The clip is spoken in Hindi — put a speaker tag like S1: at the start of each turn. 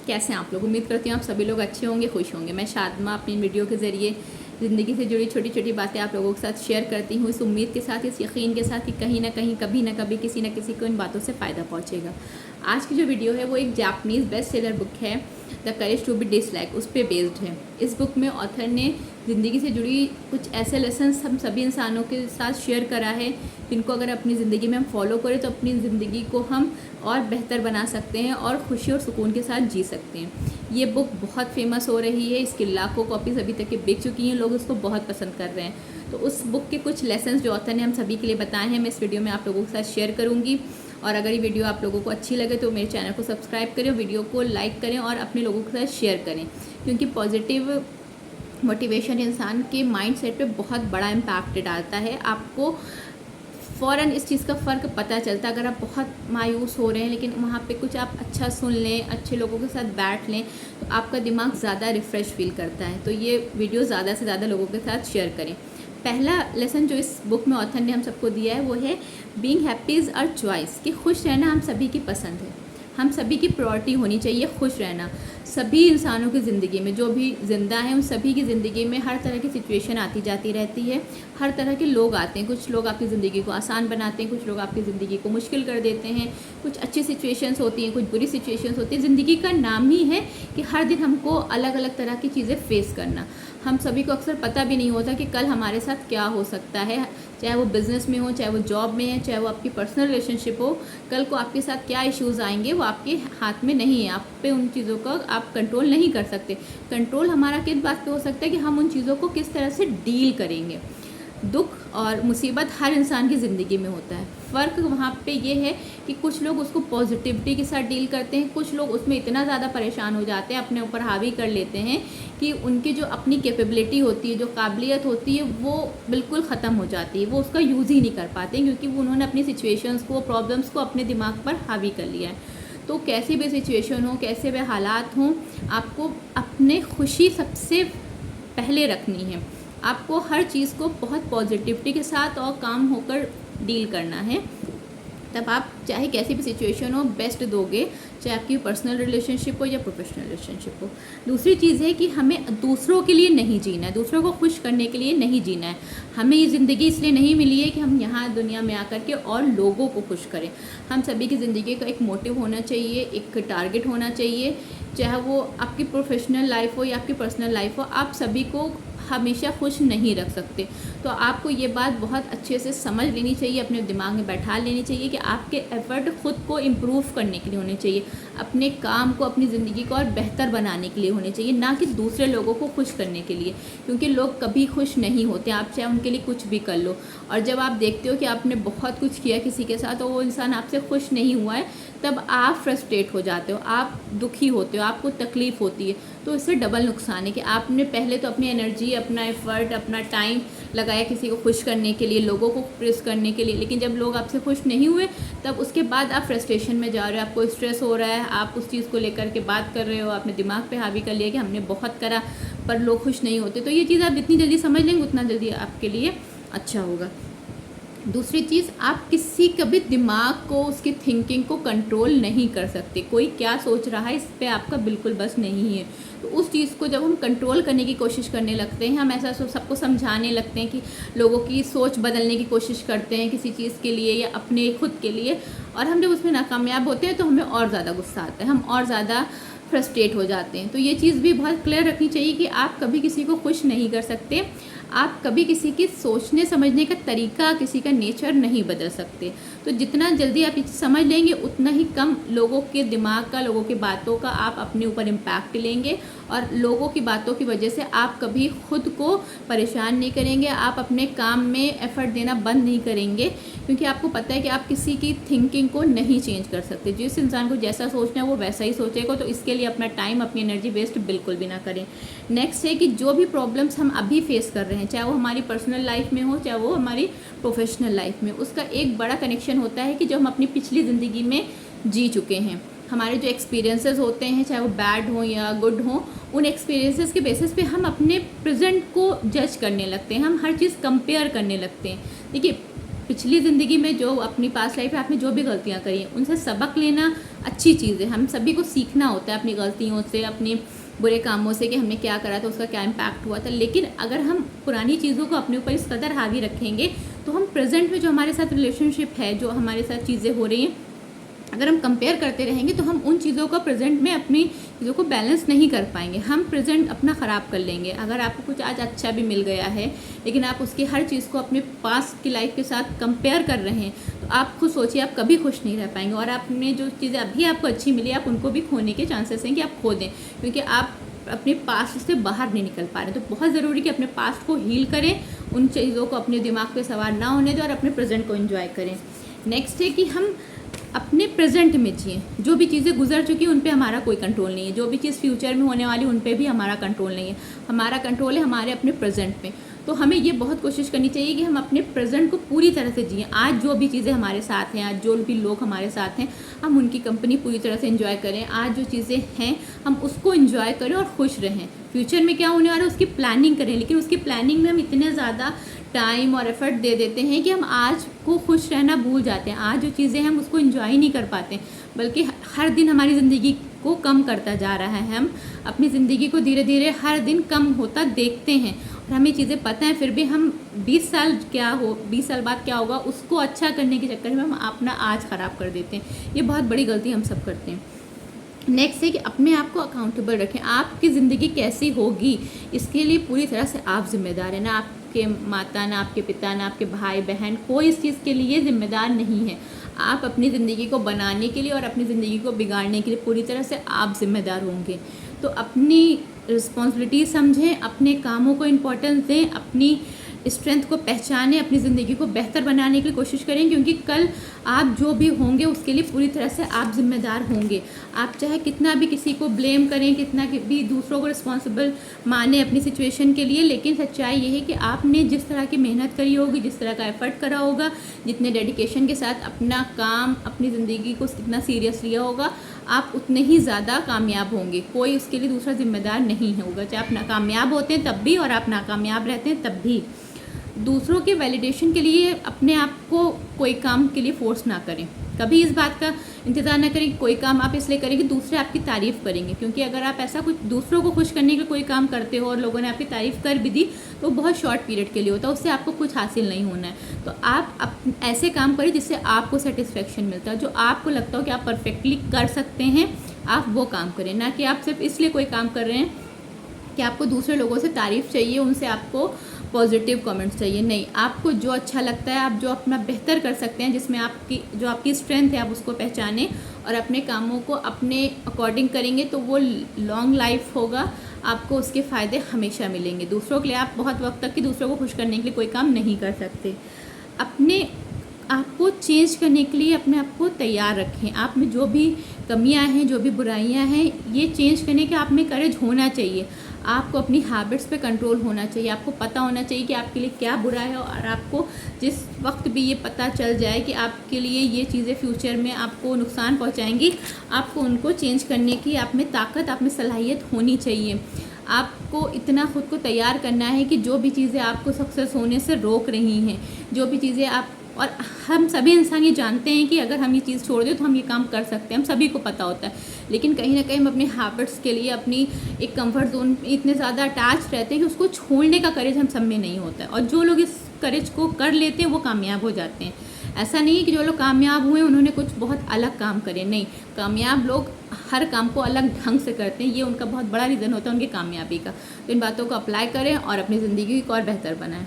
S1: कैसे हैं आप लोग। उम्मीद करती हूँ आप सभी लोग अच्छे होंगे, खुश होंगे। मैं शादमा अपनी वीडियो के ज़रिए ज़िंदगी से जुड़ी छोटी छोटी बातें आप लोगों के साथ शेयर करती हूँ, इस उम्मीद के साथ, इस यकीन के साथ कि कहीं ना कहीं, कभी ना कभी, किसी न किसी को इन बातों से फ़ायदा पहुँचेगा। आज की जो वीडियो है वो एक जापानीज़ बेस्ट सेलर बुक है, the courage to be dislike, उस पर बेस्ड है। इस बुक में ऑथर ने ज़िंदगी से जुड़ी कुछ ऐसे लेसन्स हम सभी इंसानों के साथ शेयर करा है जिनको अगर अपनी ज़िंदगी में हम फॉलो करें तो अपनी ज़िंदगी को हम और बेहतर बना सकते हैं और खुशी और सुकून के साथ जी सकते हैं। ये बुक बहुत फेमस हो रही है, इसकी लाखों कॉपीज़ अभी तक के बिक चुकी हैं, लोग उसको बहुत पसंद कर रहे हैं। तो उस बुक के कुछ लेसन्स जो ऑथर ने हम सभी के लिए बताए हैं, मैं इस वीडियो में आप लोगों के साथ शेयर करूँगी। और अगर ये वीडियो आप लोगों को अच्छी लगे तो मेरे चैनल को सब्सक्राइब करें, वीडियो को लाइक करें और अपने लोगों के साथ शेयर करें, क्योंकि पॉजिटिव मोटिवेशन इंसान के माइंड सेट पर बहुत बड़ा इम्पैक्ट डालता है। आपको फ़ौरन इस चीज़ का फ़र्क पता चलता है। अगर आप बहुत मायूस हो रहे हैं लेकिन वहाँ पे कुछ आप अच्छा सुन लें, अच्छे लोगों के साथ बैठ लें, तो आपका दिमाग ज़्यादा रिफ़्रेश फील करता है। तो ये वीडियो ज़्यादा से ज़्यादा लोगों के साथ शेयर करें। पहला लेसन जो इस बुक में ऑथर ने हम सबको दिया है वो है being happy is our choice, कि खुश रहना हम सभी की पसंद है, हम सभी की प्रायोरिटी होनी चाहिए खुश रहना। सभी इंसानों की ज़िंदगी में, जो भी ज़िंदा हैं उन सभी की ज़िंदगी में हर तरह की सिचुएशन आती जाती रहती है, हर तरह के लोग आते हैं। कुछ लोग आपकी ज़िंदगी को आसान बनाते हैं, कुछ लोग आपकी ज़िंदगी को मुश्किल कर देते हैं, कुछ अच्छी सिचुएशंस होती हैं, कुछ बुरी सिचुएशंस होती हैं। ज़िंदगी का नाम ही है कि हर दिन हमको अलग अलग तरह की चीज़ें फेस करना। हम सभी को अक्सर पता भी नहीं होता कि कल हमारे साथ क्या हो सकता है, चाहे वो बिज़नेस में हो, चाहे वो जॉब में है, चाहे वो आपकी पर्सनल रिलेशनशिप हो। कल को आपके साथ क्या इश्यूज़ आएंगे वो आपके हाथ में नहीं है, आप पे उन चीज़ों का आप कंट्रोल नहीं कर सकते। कंट्रोल हमारा किस बात पे हो सकता है कि हम उन चीज़ों को किस तरह से डील करेंगे। दुख और मुसीबत हर इंसान की ज़िंदगी में होता है। फ़र्क वहाँ पे ये है कि कुछ लोग उसको पॉजिटिविटी के साथ डील करते हैं, कुछ लोग उसमें इतना ज़्यादा परेशान हो जाते हैं, अपने ऊपर हावी कर लेते हैं कि उनकी जो अपनी कैपेबिलिटी होती है, जो काबिलियत होती है, वो बिल्कुल ख़त्म हो जाती है, वो उसका यूज़ ही नहीं कर पाते हैं, क्योंकि उन्होंने अपनी सिचुएशंस को, प्रॉब्लम्स को अपने दिमाग पर हावी कर लिया है। तो कैसी भी सिचुएशन हो, कैसे भी हालात हों, आपको अपने खुशी सबसे पहले रखनी है। आपको हर चीज़ को बहुत पॉजिटिविटी के साथ और काम होकर डील करना है, तब आप चाहे कैसी भी सिचुएशन हो बेस्ट दोगे, चाहे आपकी पर्सनल रिलेशनशिप हो या प्रोफेशनल रिलेशनशिप हो। दूसरी चीज़ है कि हमें दूसरों के लिए नहीं जीना है, दूसरों को खुश करने के लिए नहीं जीना है। हमें ये ज़िंदगी इसलिए नहीं मिली है कि हम यहाँ दुनिया में आकर के और लोगों को खुश करें। हम सभी की ज़िंदगी का एक मोटिव होना चाहिए, एक टारगेट होना चाहिए, चाहे वो आपकी प्रोफेशनल लाइफ हो या आपकी पर्सनल लाइफ हो। आप सभी को हमेशा खुश नहीं रख सकते। तो आपको ये बात बहुत अच्छे से समझ लेनी चाहिए, अपने दिमाग में बैठा लेनी चाहिए कि आपके एफर्ट खुद को इम्प्रूव करने के लिए होने चाहिए, अपने काम को, अपनी ज़िंदगी को और बेहतर बनाने के लिए होने चाहिए, ना कि दूसरे लोगों को खुश करने के लिए। क्योंकि लोग कभी खुश नहीं होते, आप चाहे उनके लिए कुछ भी कर लो। और जब आप देखते हो कि आपने बहुत कुछ किया किसी के साथ और वो इंसान आपसे खुश नहीं हुआ है, तब आप फ्रस्ट्रेट हो जाते हो, आप दुखी होते हो, आपको तकलीफ़ होती है। तो इससे डबल नुकसान है कि आपने पहले तो अपनी एनर्जी, अपना एफर्ट, अपना टाइम लगाया किसी को खुश करने के लिए, लोगों को प्रेस करने के लिए, लेकिन जब लोग आपसे खुश नहीं हुए तब उसके बाद आप फ्रस्ट्रेशन में जा रहे हो, आपको स्ट्रेस हो रहा है, आप उस चीज़ को लेकर के बात कर रहे हो, आपने दिमाग पे हावी कर लिया कि हमने बहुत करा पर लोग खुश नहीं होते। तो ये चीज़ आप जितनी जल्दी समझ लेंगे उतना जल्दी आपके लिए अच्छा होगा। दूसरी चीज़, आप किसी कभी दिमाग को, उसकी थिंकिंग को कंट्रोल नहीं कर सकते। कोई क्या सोच रहा है इस पे आपका बिल्कुल बस नहीं है। तो उस चीज़ को जब हम कंट्रोल करने की कोशिश करने लगते हैं, हम ऐसा सबको समझाने लगते हैं कि लोगों की सोच बदलने की कोशिश करते हैं किसी चीज़ के लिए या अपने खुद के लिए, और हम जब उसमें नाकामयाब होते हैं तो हमें और ज़्यादा गुस्सा आता है, हम और ज़्यादा फ्रस्ट्रेट हो जाते हैं। तो ये चीज़ भी बहुत क्लियर रखनी चाहिए कि आप कभी किसी को खुश नहीं कर सकते, आप कभी किसी की सोचने समझने का तरीका, किसी का नेचर नहीं बदल सकते। तो जितना जल्दी आप इसे समझ लेंगे उतना ही कम लोगों के दिमाग का, लोगों की बातों का आप अपने ऊपर इम्पैक्ट लेंगे, और लोगों की बातों की वजह से आप कभी खुद को परेशान नहीं करेंगे, आप अपने काम में एफ़र्ट देना बंद नहीं करेंगे, क्योंकि आपको पता है कि आप किसी की थिंकिंग को नहीं चेंज कर सकते। जिस इंसान को जैसा सोचना है वो वैसा ही सोचेगा, तो इसके लिए अपना टाइम, अपनी एनर्जी वेस्ट बिल्कुल भी ना करें। नेक्स्ट है कि जो भी प्रॉब्लम्स हम अभी फेस कर रहे हैं, चाहे वो हमारी पर्सनल लाइफ में हो, चाहे वो हमारी प्रोफेशनल लाइफ में, उसका एक बड़ा कनेक्शन होता है कि जो हम अपनी पिछली ज़िंदगी में जी चुके हैं। हमारे जो एक्सपीरियंसेस होते हैं, चाहे वो बैड हो या गुड हो, उन एक्सपीरियंसेस के बेसिस पे हम अपने प्रेजेंट को जज करने लगते हैं, हम हर चीज़ कंपेयर करने लगते हैं। देखिए, पिछली ज़िंदगी में जो अपनी पास्ट लाइफ में आपने जो भी गलतियाँ करी हैं, उनसे सबक लेना अच्छी चीज़ है। हम सभी को सीखना होता है अपनी गलतियों से, अपने बुरे कामों से कि हमने क्या करा था, उसका क्या इम्पैक्ट हुआ था। लेकिन अगर हम पुरानी चीज़ों को अपने ऊपर इस कदर हावी रखेंगे तो हम प्रेजेंट में जो हमारे साथ रिलेशनशिप है, जो हमारे साथ चीज़ें हो रही हैं, अगर हम कंपेयर करते रहेंगे तो हम उन चीज़ों को प्रेजेंट में अपनी चीज़ों को बैलेंस नहीं कर पाएंगे। हम प्रेजेंट अपना ख़राब कर लेंगे। अगर आपको कुछ आज अच्छा भी मिल गया है लेकिन आप उसकी हर चीज़ को अपने पास्ट की लाइफ के साथ कंपेयर कर रहे हैं तो आप खुद सोचिए, आप कभी खुश नहीं रह पाएंगे। और आपने जो चीज़ें अभी आपको अच्छी मिली, आप उनको भी खोने के चांसेस हैं कि आप खो दें, क्योंकि आप अपने पास्ट से बाहर नहीं निकल पा रहे। तो बहुत ज़रूरी कि अपने पास्ट को हील करें, उन चीज़ों को अपने दिमाग पे सवार ना होने दें और अपने प्रेजेंट को एंजॉय करें। नेक्स्ट है कि हम अपने प्रेजेंट में जिए। जो भी चीज़ें गुजर चुकी हैं उन पे हमारा कोई कंट्रोल नहीं है, जो भी चीज़ फ्यूचर में होने वाली उन पे भी हमारा कंट्रोल नहीं है। हमारा कंट्रोल है हमारे अपने प्रेजेंट में। तो हमें ये बहुत कोशिश करनी चाहिए कि हम अपने प्रेजेंट को पूरी तरह से जिए। आज जो भी चीज़ें हमारे साथ हैं, आज जो भी लोग हमारे साथ हैं, हम उनकी कंपनी पूरी तरह से एंजॉय करें। आज जो चीज़ें हैं हम उसको एंजॉय करें और खुश रहें। फ्यूचर में क्या होने वाला है उसकी प्लानिंग करें, लेकिन उसकी प्लानिंग में हम इतने ज़्यादा टाइम और एफर्ट दे देते हैं कि हम आज को खुश रहना भूल जाते हैं। आज जो चीज़ें हम उसको एंजॉय नहीं कर पाते, बल्कि हर दिन हमारी ज़िंदगी को कम करता जा रहा है। हम अपनी ज़िंदगी को धीरे धीरे हर दिन कम होता देखते हैं और हमें चीज़ें पता है, फिर भी हम 20 साल बाद क्या होगा उसको अच्छा करने के चक्कर में हम अपना आज ख़राब कर देते हैं। ये बहुत बड़ी गलती हम सब करते हैं। नेक्स्ट है कि अपने आप को अकाउंटेबल रखें। आपकी ज़िंदगी कैसी होगी इसके लिए पूरी तरह से आप जिम्मेदार हैं। ना आपके माता, ना आपके पिता, ना आपके भाई बहन, कोई इस चीज़ के लिए ज़िम्मेदार नहीं है। आप अपनी ज़िंदगी को बनाने के लिए और अपनी ज़िंदगी को बिगाड़ने के लिए पूरी तरह से आप जिम्मेदार होंगे। तो अपनी रिस्पॉन्सिबिलिटी समझें, अपने कामों को इम्पोर्टेंस दें, अपनी स्ट्रेंथ को पहचानें, अपनी ज़िंदगी को बेहतर बनाने की कोशिश करें, क्योंकि कल आप जो भी होंगे उसके लिए पूरी तरह से आप जिम्मेदार होंगे। आप चाहे कितना भी किसी को ब्लेम करें, कितना भी दूसरों को रिस्पॉन्सिबल माने अपनी सिचुएशन के लिए, लेकिन सच्चाई ये है कि आपने जिस तरह की मेहनत करी होगी, जिस तरह का एफर्ट करा होगा, जितने डेडिकेशन के साथ अपना काम, अपनी ज़िंदगी को कितना सीरियस लिया होगा, आप उतने ही ज़्यादा कामयाब होंगे। कोई उसके लिए दूसरा जिम्मेदार नहीं होगा, चाहे आप नाकामयाब होते हैं तब भी और आप नाकामयाब रहते हैं तब भी। दूसरों के वैलिडेशन के लिए अपने आप को कोई काम के लिए फोर्स ना करें। कभी इस बात का इंतज़ार ना करें कि कोई काम आप इसलिए करें कि दूसरे आपकी तारीफ़ करेंगे, क्योंकि अगर आप ऐसा कुछ दूसरों को खुश करने के लिए कोई काम करते हो और लोगों ने आपकी तारीफ़ कर भी दी तो बहुत शॉर्ट पीरियड के लिए होता है, उससे आपको कुछ हासिल नहीं होना है। तो आप ऐसे काम करें जिससे आपको सेटिस्फेक्शन मिलता है, जो आपको लगता हो कि आप परफेक्टली कर सकते हैं, आप वो काम करें। ना कि आप सिर्फ इसलिए कोई काम कर रहे हैं कि आपको दूसरे लोगों से तारीफ़ चाहिए, उनसे आपको पॉजिटिव कमेंट्स चाहिए। नहीं, आपको जो अच्छा लगता है, आप जो अपना बेहतर कर सकते हैं, जिसमें आपकी स्ट्रेंथ है, आप उसको पहचानें और अपने कामों को अपने अकॉर्डिंग करेंगे तो वो लॉन्ग लाइफ होगा, आपको उसके फ़ायदे हमेशा मिलेंगे। दूसरों के लिए आप बहुत वक्त तक कि दूसरों को खुश करने के लिए कोई काम नहीं कर सकते। अपने आपको चेंज करने के लिए अपने आप को तैयार रखें। आप में जो भी कमियां हैं, जो भी बुराइयां हैं, ये चेंज करने के आप में करेज होना चाहिए। आपको अपनी हैबिट्स पे कंट्रोल होना चाहिए। आपको पता होना चाहिए कि आपके लिए क्या बुरा है, और आपको जिस वक्त भी ये पता चल जाए कि आपके लिए ये चीज़ें फ्यूचर में आपको नुकसान पहुंचाएंगी, आपको उनको चेंज करने की आप में ताकत, आप में सलाहियत होनी चाहिए। आपको इतना खुद को तैयार करना है कि जो भी चीज़ें आपको सक्सेस होने से रोक रही हैं, जो भी चीज़ें आप, और हम सभी इंसान ये जानते हैं कि अगर हम ये चीज़ छोड़ दें तो हम ये काम कर सकते हैं, हम सभी को पता होता है, लेकिन कहीं ना कहीं हम अपने हैबिट्स के लिए अपनी एक कंफर्ट जोन में इतने ज़्यादा अटैच रहते हैं कि उसको छोड़ने का करेज हम सब में नहीं होता है। और जो लोग इस करेज को कर लेते हैं वो कामयाब हो जाते हैं। ऐसा नहीं है कि जो लोग कामयाब हुए उन्होंने कुछ बहुत अलग काम करे, नहीं, कामयाब लोग हर काम को अलग ढंग से करते हैं, ये उनका बहुत बड़ा रीज़न होता है उनकी कामयाबी का। तो इन बातों को अप्लाई करें और अपनी ज़िंदगी को और बेहतर बनाएं।